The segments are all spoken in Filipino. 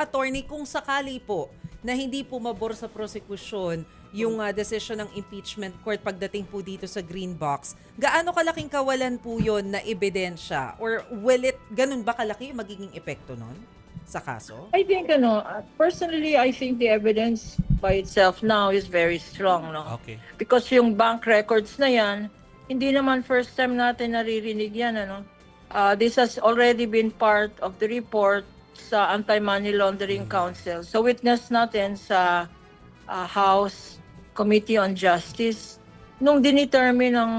attorney, kung sakali po na hindi pumabor sa prosekusyon yung desisyon ng impeachment court pagdating po dito sa green box, gaano kalaking kawalan po yon na ebidensya? Or will it, ganun ba kalaki yung magiging epekto nun sa kaso? I think, personally, I think the evidence by itself now is very strong, no? Okay. Because yung bank records na yan, hindi naman first time natin naririnig yan, ano? This has already been part of the report sa Anti-Money Laundering Council. So witness natin sa House Committee on Justice, nung dinetermine ang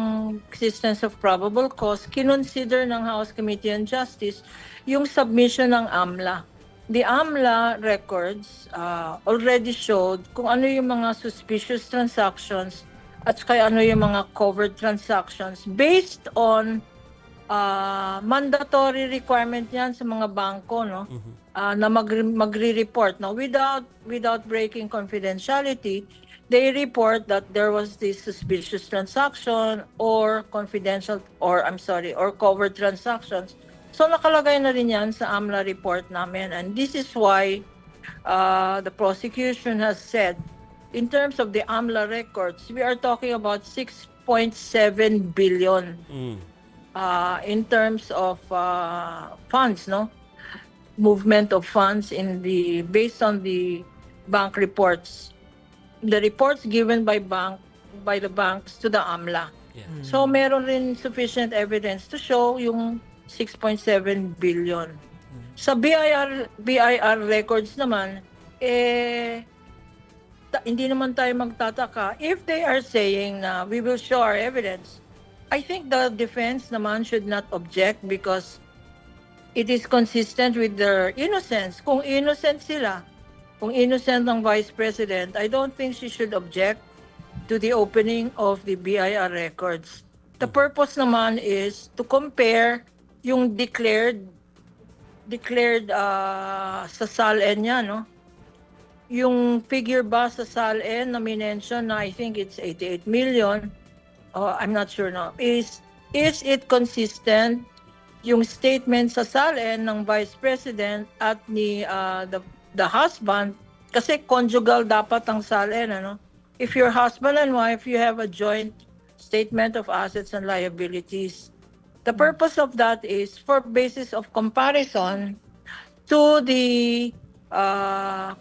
existence of probable cause, kinonsider ng House Committee on Justice yung submission ng AMLA. The AMLA records already showed kung ano yung mga suspicious transactions at kaya ano yung mga covered transactions based on mandatory requirement yan sa mga bangko, no? Na magre-report. Now, without breaking confidentiality, they report that there was this suspicious transaction or or covered transactions. So nakalagay na rin yan sa AMLA report namin, and this is why the prosecution has said, in terms of the AMLA records, we are talking about 6.7 billion in terms of funds, no? Movement of funds based on the bank reports. The reports given by the banks to the AMLA. Yeah. So meron rin sufficient evidence to show yung 6.7 billion. Sa BIR records naman, hindi naman tayo magtataka if they are saying na we will show our evidence. I think the defense naman should not object because it is consistent with their innocence. Kung innocent sila, kung innocent ang Vice President, I don't think she should object to the opening of the BIR records. The purpose naman is to compare yung declared sa SALN niya, no? Yung figure ba sa SALN na minention na I think it's 88 million, I'm not sure now, is it consistent yung statement sa SALN ng Vice President at ni the husband, kasi conjugal dapat ang SALN, ano? If you're husband and wife, you have a joint statement of assets and liabilities. The purpose of that is for basis of comparison to the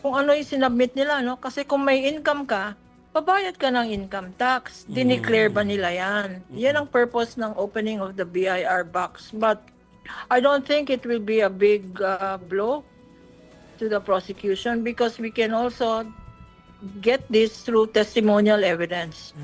kung ano yung sinubmit nila, no? Kasi kung may income ka, babayad ka ng income tax. Dineclare ba nila yan? Yan ang purpose ng opening of the BIR box. But I don't think it will be a big blow to the prosecution because we can also get this through testimonial evidence.